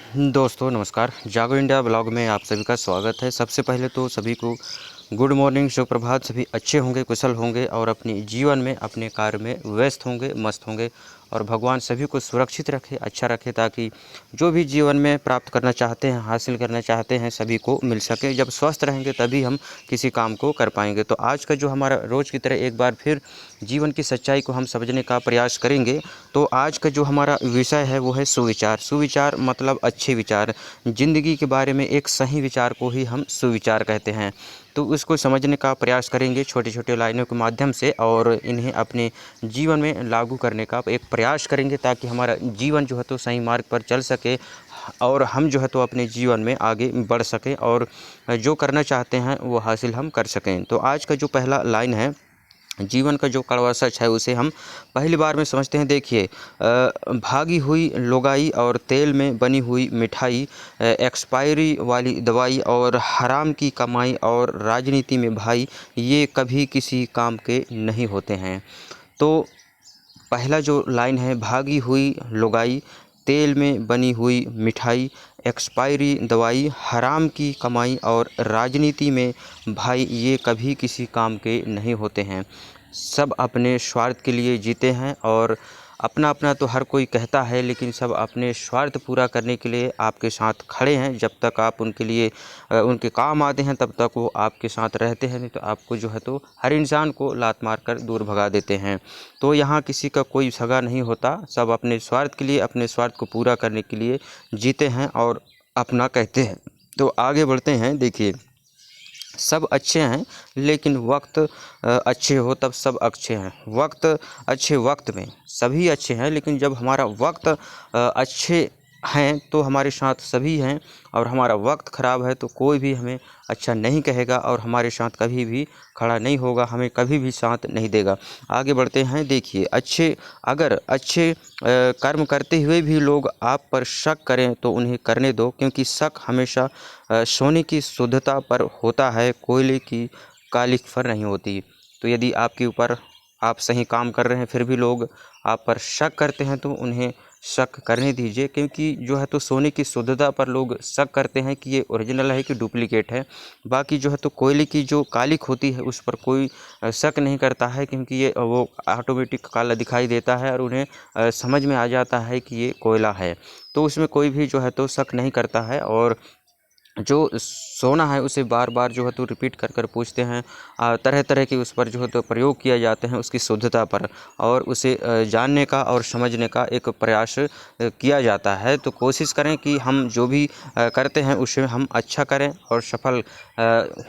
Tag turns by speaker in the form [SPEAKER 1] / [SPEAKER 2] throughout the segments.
[SPEAKER 1] दोस्तों नमस्कार। जागो इंडिया ब्लॉग में आप सभी का स्वागत है। सबसे पहले तो सभी को गुड मॉर्निंग, सुप्रभात। सभी अच्छे होंगे, कुशल होंगे और अपने जीवन में अपने कार्य में व्यस्त होंगे, मस्त होंगे और भगवान सभी को सुरक्षित रखे, अच्छा रखे, ताकि जो भी जीवन में प्राप्त करना चाहते हैं, हासिल करना चाहते हैं, सभी को मिल सके। जब स्वस्थ रहेंगे तभी हम किसी काम को कर पाएंगे। तो आज का जो हमारा रोज़ की तरह एक बार फिर जीवन की सच्चाई को हम समझने का प्रयास करेंगे। तो आज का जो हमारा विषय है वो है सुविचार। सुविचार मतलब अच्छे विचार। ज़िंदगी के बारे में एक सही विचार को ही हम सुविचार कहते हैं। तो उसको समझने का प्रयास करेंगे छोटे छोटे लाइनों के माध्यम से और इन्हें अपने जीवन में लागू करने का एक प्रयास करेंगे, ताकि हमारा जीवन जो है तो सही मार्ग पर चल सके और हम जो है तो अपने जीवन में आगे बढ़ सकें और जो करना चाहते हैं वो हासिल हम कर सकें। तो आज का जो पहला लाइन है, जीवन का जो कड़वा सच है, उसे हम पहली बार में समझते हैं। देखिए, भागी हुई लुगाई और तेल में बनी हुई मिठाई, एक्सपायरी वाली दवाई और हराम की कमाई और राजनीति में भाई, ये कभी किसी काम के नहीं होते हैं। तो पहला जो लाइन है, भागी हुई लुगाई, तेल में बनी हुई मिठाई, एक्सपायरी दवाई, हराम की कमाई और राजनीति में भाई, ये कभी किसी काम के नहीं होते हैं। सब अपने स्वार्थ के लिए जीते हैं और अपना अपना तो हर कोई कहता है, लेकिन सब अपने स्वार्थ पूरा करने के लिए आपके साथ खड़े हैं। जब तक आप उनके लिए उनके काम आते हैं तब तक वो आपके साथ रहते हैं, नहीं तो आपको जो है तो हर इंसान को लात मार कर दूर भगा देते हैं। तो यहाँ किसी का कोई सगा नहीं होता, सब अपने स्वार्थ के लिए, अपने स्वार्थ को पूरा करने के लिए जीते हैं और अपना कहते हैं। तो आगे बढ़ते हैं। देखिए, सब अच्छे हैं लेकिन वक्त अच्छे हो तब सब अच्छे हैं। वक्त अच्छे, वक्त में सभी अच्छे हैं, लेकिन जब हमारा वक्त अच्छे हैं तो हमारे साथ सभी हैं, और हमारा वक्त ख़राब है तो कोई भी हमें अच्छा नहीं कहेगा और हमारे साथ कभी भी खड़ा नहीं होगा, हमें कभी भी साथ नहीं देगा। आगे बढ़ते हैं। देखिए, अगर अच्छे कर्म करते हुए भी लोग आप पर शक करें तो उन्हें करने दो, क्योंकि शक हमेशा सोने की शुद्धता पर होता है, कोयले की कालिख पर नहीं होती। तो यदि आपके ऊपर आप सही काम कर रहे हैं फिर भी लोग आप पर शक करते हैं तो उन्हें शक करने दीजिए, क्योंकि जो है तो सोने की शुद्धता पर लोग शक करते हैं कि ये ओरिजिनल है कि डुप्लीकेट है। बाकी जो है तो कोयले की जो कालिख होती है उस पर कोई शक नहीं करता है, क्योंकि ये वो ऑटोमेटिक काला दिखाई देता है और उन्हें समझ में आ जाता है कि ये कोयला है। तो उसमें कोई भी जो है तो शक नहीं करता है, और जो सोना है उसे बार बार जो है तो रिपीट कर कर पूछते हैं। तरह तरह के उस पर जो है तो प्रयोग किया जाते हैं उसकी शुद्धता पर, और उसे जानने का और समझने का एक प्रयास किया जाता है। तो कोशिश करें कि हम जो भी करते हैं उसे हम अच्छा करें और सफल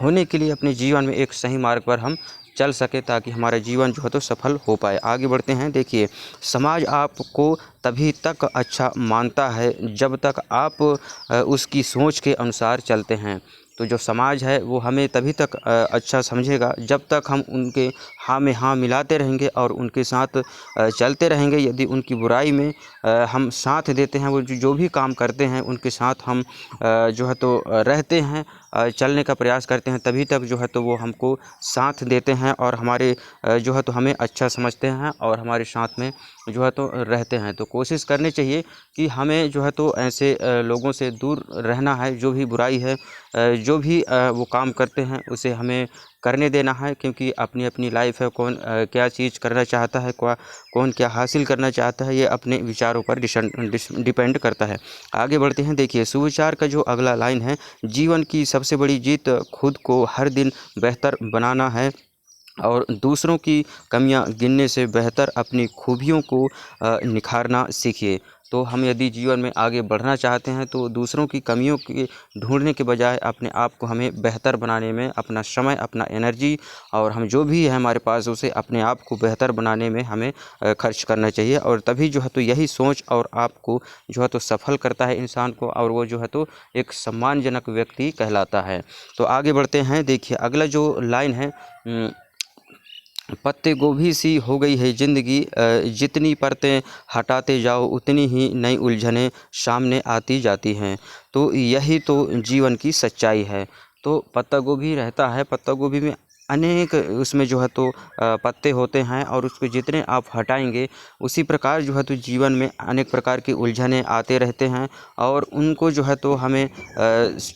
[SPEAKER 1] होने के लिए अपने जीवन में एक सही मार्ग पर हम चल सके, ताकि हमारा जीवन जो है तो सफल हो पाए। आगे बढ़ते हैं। देखिए, समाज आपको तभी तक अच्छा मानता है जब तक आप उसकी सोच के अनुसार चलते हैं। तो जो समाज है वो हमें तभी तक अच्छा समझेगा जब तक हम उनके हाँ में हाँ मिलाते रहेंगे और उनके साथ चलते रहेंगे। यदि उनकी बुराई में हम साथ देते हैं, वो जो भी काम करते हैं उनके साथ हम जो है तो रहते हैं, चलने का प्रयास करते हैं, तभी तक जो है तो वो हमको साथ देते हैं और हमारे जो है तो हमें अच्छा समझते हैं और हमारे साथ में जो है तो रहते हैं। तो कोशिश करनी चाहिए कि हमें जो है तो ऐसे लोगों से दूर रहना है। जो भी बुराई है, जो भी वो काम करते हैं उसे हमें करने देना है, क्योंकि अपनी अपनी लाइफ है। कौन क्या चीज़ करना चाहता है, कौन क्या हासिल करना चाहता है, ये अपने विचारों पर डिपेंड करता है। आगे बढ़ते हैं। देखिए, सुविचार का जो अगला लाइन है, जीवन की सबसे बड़ी जीत खुद को हर दिन बेहतर बनाना है और दूसरों की कमियां गिनने से बेहतर अपनी खूबियों को निखारना सीखिए। तो हम यदि जीवन में आगे बढ़ना चाहते हैं तो दूसरों की कमियों के ढूंढने के बजाय अपने आप को हमें बेहतर बनाने में अपना समय, अपना एनर्जी और हम जो भी है हमारे पास उसे अपने आप को बेहतर बनाने में हमें खर्च करना चाहिए। और तभी जो है तो यही सोच और आपको जो है तो सफल करता है इंसान को, और वो जो है तो एक सम्मानजनक व्यक्ति कहलाता है। तो आगे बढ़ते हैं। देखिए, अगला जो लाइन है, पत्ते गोभी सी हो गई है ज़िंदगी, जितनी परतें हटाते जाओ उतनी ही नई उलझनें सामने आती जाती हैं। तो यही तो जीवन की सच्चाई है। तो पत्ता गोभी रहता है, पत्ता गोभी में अनेक उसमें जो है तो पत्ते होते हैं, और उसको जितने आप हटाएंगे उसी प्रकार जो है तो जीवन में अनेक प्रकार की उलझनें आते रहते हैं, और उनको जो है तो हमें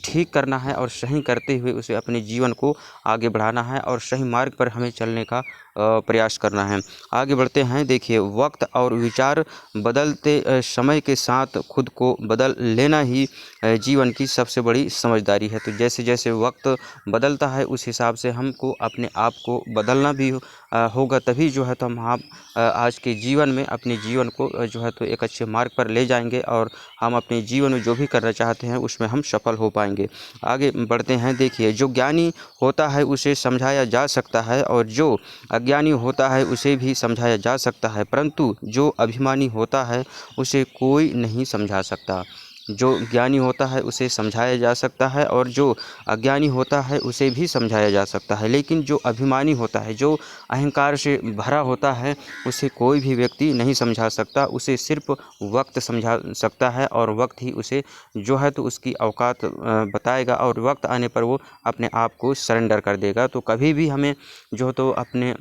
[SPEAKER 1] ठीक करना है और सही करते हुए उसे अपने जीवन को आगे बढ़ाना है और सही मार्ग पर हमें चलने का प्रयास करना है। आगे बढ़ते हैं। देखिए, वक्त और विचार बदलते समय के साथ खुद को बदल लेना ही जीवन की सबसे बड़ी समझदारी है। तो जैसे जैसे वक्त बदलता है उस हिसाब से हमको अपने आप को बदलना भी होगा, तभी जो है तो हम आज के जीवन में अपने जीवन को जो है तो एक अच्छे मार्ग पर ले जाएंगे, और हम अपने जीवन में जो भी करना चाहते हैं उसमें हम सफल हो पाएंगे। आगे बढ़ते हैं। देखिए, जो ज्ञानी होता है उसे समझाया जा सकता है, और जो अज्ञानी होता है उसे भी समझाया जा सकता है, परंतु जो अभिमानी होता है उसे कोई नहीं समझा सकता। जो ज्ञानी होता है उसे समझाया जा सकता है, और जो अज्ञानी होता है उसे भी समझाया जा सकता है, लेकिन जो अभिमानी होता है, जो अहंकार से भरा होता है, उसे कोई भी व्यक्ति नहीं समझा सकता। उसे सिर्फ वक्त समझा सकता है, और वक्त ही उसे जो है तो उसकी औकात बताएगा, और वक्त आने पर वो अपने आप को सरेंडर कर देगा। तो कभी भी हमें जो तो अपने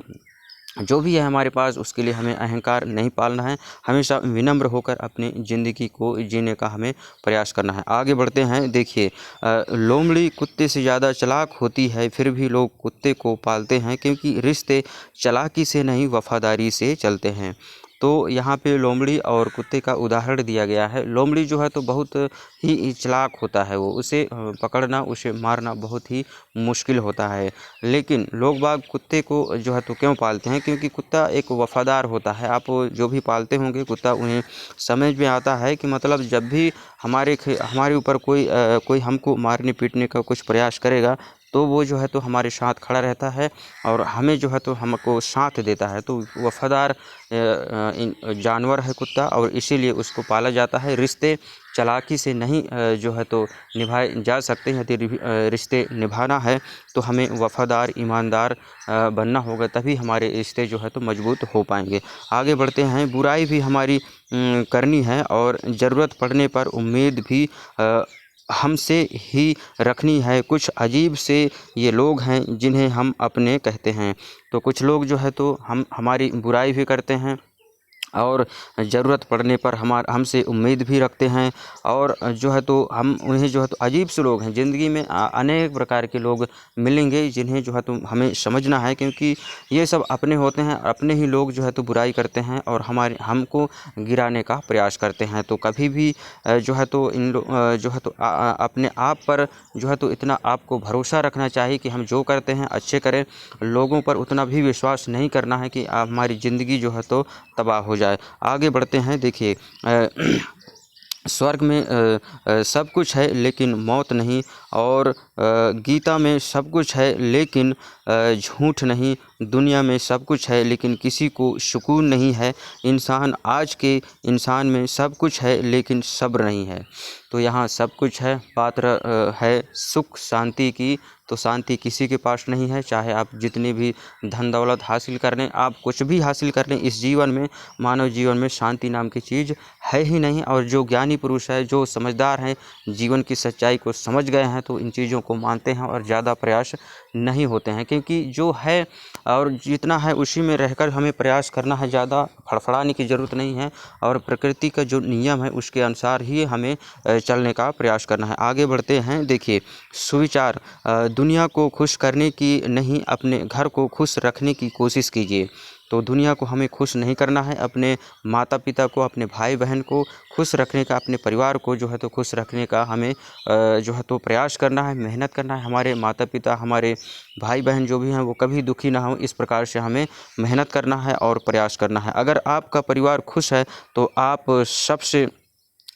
[SPEAKER 1] जो भी है हमारे पास उसके लिए हमें अहंकार नहीं पालना है, हमेशा विनम्र होकर अपनी ज़िंदगी को जीने का हमें प्रयास करना है। आगे बढ़ते हैं। देखिए, लोमड़ी कुत्ते से ज़्यादा चालाक होती है, फिर भी लोग कुत्ते को पालते हैं, क्योंकि रिश्ते चालाकी से नहीं वफादारी से चलते हैं। तो यहाँ पे लोमड़ी और कुत्ते का उदाहरण दिया गया है। लोमड़ी जो है तो बहुत ही चालाक होता है, वो उसे पकड़ना, उसे मारना बहुत ही मुश्किल होता है। लेकिन लोग बाग कुत्ते को जो है तो क्यों पालते हैं? क्योंकि कुत्ता एक वफ़ादार होता है। आप जो भी पालते होंगे कुत्ता, उन्हें समझ में आता है कि मतलब जब भी हमारे ऊपर कोई हमको मारने पीटने का कुछ प्रयास करेगा, तो वो जो है तो हमारे साथ खड़ा रहता है, और हमें जो है तो हमको साथ देता है। तो वफ़ादार जानवर है कुत्ता, और इसीलिए उसको पाला जाता है। रिश्ते चालाकी से नहीं जो है तो निभाए जा सकते हैं। यदि रिश्ते निभाना है तो हमें वफ़ादार, ईमानदार बनना होगा, तभी हमारे रिश्ते जो है तो मजबूत हो पाएंगे। आगे बढ़ते हैं। बुराई भी हमारी करनी है, और ज़रूरत पड़ने पर उम्मीद भी हमसे ही रखनी है। कुछ अजीब से ये लोग हैं जिन्हें हम अपने कहते हैं। तो कुछ लोग जो है तो हमारी बुराई भी करते हैं, और ज़रूरत पड़ने पर हमसे उम्मीद भी रखते हैं, और जो है तो हम उन्हें जो है तो अजीब से लोग हैं। ज़िंदगी में अनेक प्रकार के लोग मिलेंगे जिन्हें जो है तो हमें समझना है, क्योंकि ये सब अपने होते हैं। अपने ही लोग जो है तो बुराई करते हैं और हमको गिराने का प्रयास करते हैं। तो कभी भी जो है तो जो है तो अपने आप पर जो है तो इतना आपको भरोसा रखना चाहिए कि हम जो करते हैं अच्छे करें। लोगों पर उतना भी विश्वास नहीं करना है कि हमारी ज़िंदगी जो है तो तबाह हो जाए। आगे बढ़ते हैं। देखिए, स्वर्ग में सब कुछ है लेकिन मौत नहीं, और गीता में सब कुछ है लेकिन झूठ नहीं। दुनिया में सब कुछ है लेकिन किसी को सुकून नहीं है। आज के इंसान में सब कुछ है लेकिन सब्र नहीं है। तो यहाँ सब कुछ है, पात्र है सुख शांति की, तो शांति किसी के पास नहीं है। चाहे आप जितनी भी धन दौलत हासिल कर लें, आप कुछ भी हासिल कर लें, इस जीवन में, मानव जीवन में शांति नाम की चीज़ है ही नहीं। और जो ज्ञानी पुरुष है, जो समझदार हैं, जीवन की सच्चाई को समझ गए हैं, तो इन चीज़ों को मानते हैं और ज़्यादा प्रयास नहीं होते हैं। क्योंकि जो है और जितना है उसी में रहकर हमें प्रयास करना है, ज़्यादा फड़फड़ाने की ज़रूरत नहीं है, और प्रकृति का जो नियम है उसके अनुसार ही हमें चलने का प्रयास करना है। आगे बढ़ते हैं। देखिए, सुविचार, दुनिया को खुश करने की नहीं, अपने घर को खुश रखने की कोशिश कीजिए। तो दुनिया को हमें खुश नहीं करना है, अपने माता पिता को, अपने भाई बहन को खुश रखने का, अपने परिवार को जो है तो खुश रखने का हमें जो है तो प्रयास करना है, मेहनत करना है। हमारे माता पिता, हमारे भाई बहन जो भी हैं वो कभी दुखी ना हो, इस प्रकार से हमें मेहनत करना है और प्रयास करना है। अगर आपका परिवार खुश है तो आप सबसे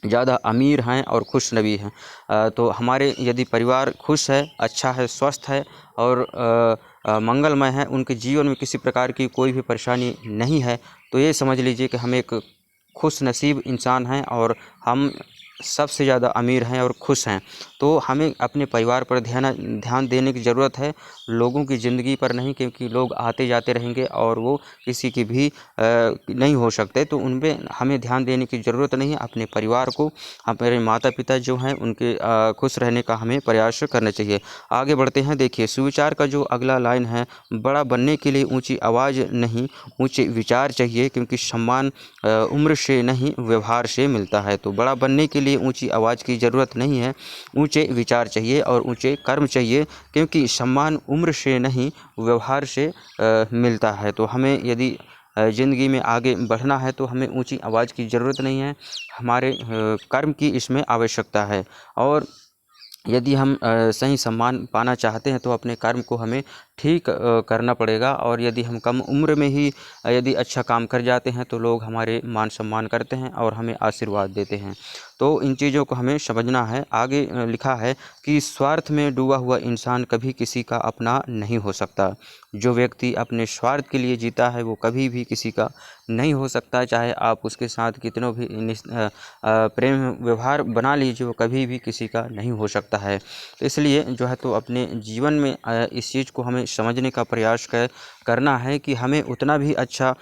[SPEAKER 1] ज़्यादा अमीर हैं और खुश नबी हैं। तो हमारे यदि परिवार खुश है, अच्छा है, स्वस्थ है और मंगलमय है, उनके जीवन में किसी प्रकार की कोई भी परेशानी नहीं है, तो ये समझ लीजिए कि हम एक खुश नसीब इंसान हैं, और हम सबसे ज़्यादा अमीर हैं और खुश हैं। तो हमें अपने परिवार पर ध्यान देने की ज़रूरत है, लोगों की ज़िंदगी पर नहीं, क्योंकि लोग आते जाते रहेंगे और वो किसी की भी नहीं हो सकते। तो उन पे हमें ध्यान देने की ज़रूरत नहीं है। अपने परिवार को, हमारे माता पिता जो हैं उनके खुश रहने का हमें प्रयास करना चाहिए। आगे बढ़ते हैं। देखिए, सुविचार का जो अगला लाइन है, बड़ा बनने के लिए ऊंची आवाज़ नहीं, ऊंचे विचार चाहिए, क्योंकि सम्मान उम्र से नहीं व्यवहार से मिलता है। तो बड़ा बनने के लिए ऊंची आवाज़ की ज़रूरत नहीं है, ऊंचे विचार चाहिए और ऊंचे कर्म चाहिए, क्योंकि सम्मान उम्र से नहीं व्यवहार से मिलता है। तो हमें यदि ज़िंदगी में आगे बढ़ना है तो हमें ऊंची आवाज़ की ज़रूरत नहीं है, हमारे कर्म की इसमें आवश्यकता है। और यदि हम सही सम्मान पाना चाहते हैं तो अपने कर्म को हमें ठीक करना पड़ेगा। और यदि हम कम उम्र में ही यदि अच्छा काम कर जाते हैं तो लोग हमारे मान सम्मान करते हैं और हमें आशीर्वाद देते हैं। तो इन चीज़ों को हमें समझना है। आगे लिखा है कि स्वार्थ में डूबा हुआ इंसान कभी किसी का अपना नहीं हो सकता। जो व्यक्ति अपने स्वार्थ के लिए जीता है वो कभी भी किसी का नहीं हो सकता। चाहे आप उसके साथ कितनों भी प्रेम व्यवहार बना लीजिए, वो कभी भी किसी का नहीं हो सकता है। तो इसलिए जो है तो अपने जीवन में इस चीज़ को हमें समझने का प्रयास करना है कि हमें उतना भी अच्छा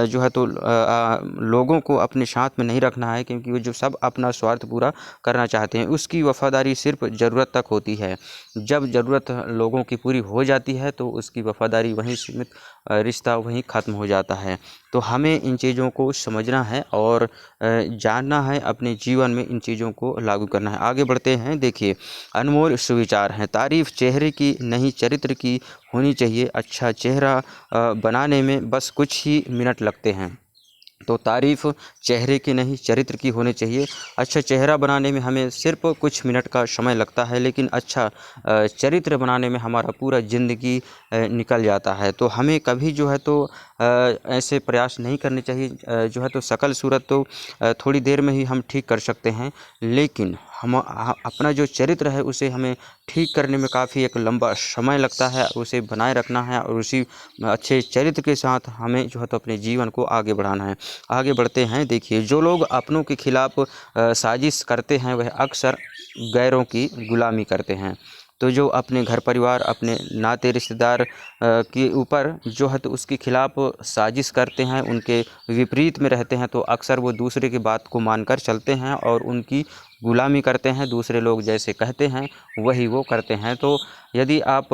[SPEAKER 1] जो है तो लोगों को अपने साथ में नहीं रखना है, क्योंकि वो जो सब अपना स्वार्थ पूरा करना चाहते हैं, उसकी वफ़ादारी सिर्फ ज़रूरत तक होती है। जब ज़रूरत लोगों की पूरी हो जाती है तो उसकी वफ़ादारी वहीं सीमित, रिश्ता वहीं ख़त्म हो जाता है। तो हमें इन चीज़ों को समझना है और जानना है, अपने जीवन में इन चीज़ों को लागू करना है। आगे बढ़ते हैं। देखिए, अनमोल सुविचार हैं, तारीफ़ चेहरे की नहीं चरित्र की होनी चाहिए। अच्छा चेहरा बनाने में बस कुछ ही मिनट लगते हैं। तो तारीफ़ चेहरे की नहीं चरित्र की होनी चाहिए। अच्छा चेहरा बनाने में हमें सिर्फ कुछ मिनट का समय लगता है, लेकिन अच्छा चरित्र बनाने में हमारा पूरा ज़िंदगी निकल जाता है। तो हमें कभी जो है तो ऐसे प्रयास नहीं करने चाहिए। जो है तो शकल सूरत तो थोड़ी देर में ही हम ठीक कर सकते हैं, लेकिन हम अपना जो चरित्र है उसे हमें ठीक करने में काफ़ी एक लंबा समय लगता है। उसे बनाए रखना है और उसी अच्छे चरित्र के साथ हमें जो है तो अपने जीवन को आगे बढ़ाना है। आगे बढ़ते हैं। देखिए, जो लोग अपनों के खिलाफ साजिश करते हैं वह अक्सर गैरों की गुलामी करते हैं। तो जो अपने घर परिवार, अपने नाते रिश्तेदार के ऊपर जो है तो उसके खिलाफ साजिश करते हैं, उनके विपरीत में रहते हैं, तो अक्सर वो दूसरे की बात को मानकर चलते हैं और उनकी गुलामी करते हैं। दूसरे लोग जैसे कहते हैं वही वो करते हैं। तो यदि आप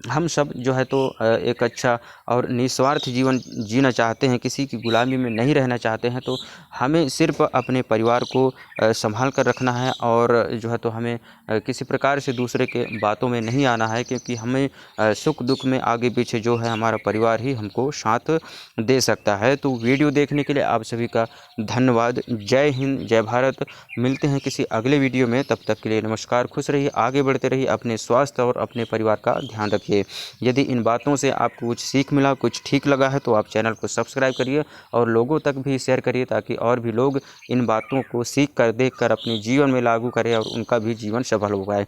[SPEAKER 1] हम सब जो है तो एक अच्छा और निस्वार्थ जीवन जीना चाहते हैं, किसी की गुलामी में नहीं रहना चाहते हैं, तो हमें सिर्फ अपने परिवार को संभाल कर रखना है और जो है तो हमें किसी प्रकार से दूसरे के बातों में नहीं आना है, क्योंकि हमें सुख दुख में आगे पीछे जो है हमारा परिवार ही हमको साथ दे सकता है। तो वीडियो देखने के लिए आप सभी का धन्यवाद। जय हिंद, जय भारत। मिलते हैं किसी अगले वीडियो में, तब तक के लिए नमस्कार। खुश रहिए, आगे बढ़ते रहिए, अपने स्वास्थ्य और अपने परिवार का ध्यान रखिए। यदि इन बातों से आपको कुछ सीख मिला, कुछ ठीक लगा है, तो आप चैनल को सब्सक्राइब करिए और लोगों तक भी शेयर करिए, ताकि और भी लोग इन बातों को सीख कर, देख कर अपने जीवन में लागू करें और उनका भी जीवन सफल हो पाए।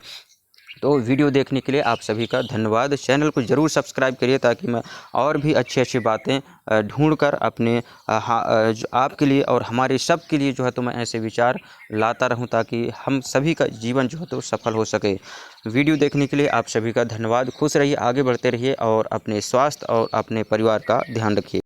[SPEAKER 1] तो वीडियो देखने के लिए आप सभी का धन्यवाद। चैनल को ज़रूर सब्सक्राइब करिए, ताकि मैं और भी अच्छी बातें ढूंढ कर अपने जो आपके लिए और हमारे सब के लिए जो है तो मैं ऐसे विचार लाता रहूं, ताकि हम सभी का जीवन जो है तो सफल हो सके। वीडियो देखने के लिए आप सभी का धन्यवाद। खुश रहिए, आगे बढ़ते रहिए और अपने स्वास्थ्य और अपने परिवार का ध्यान रखिए।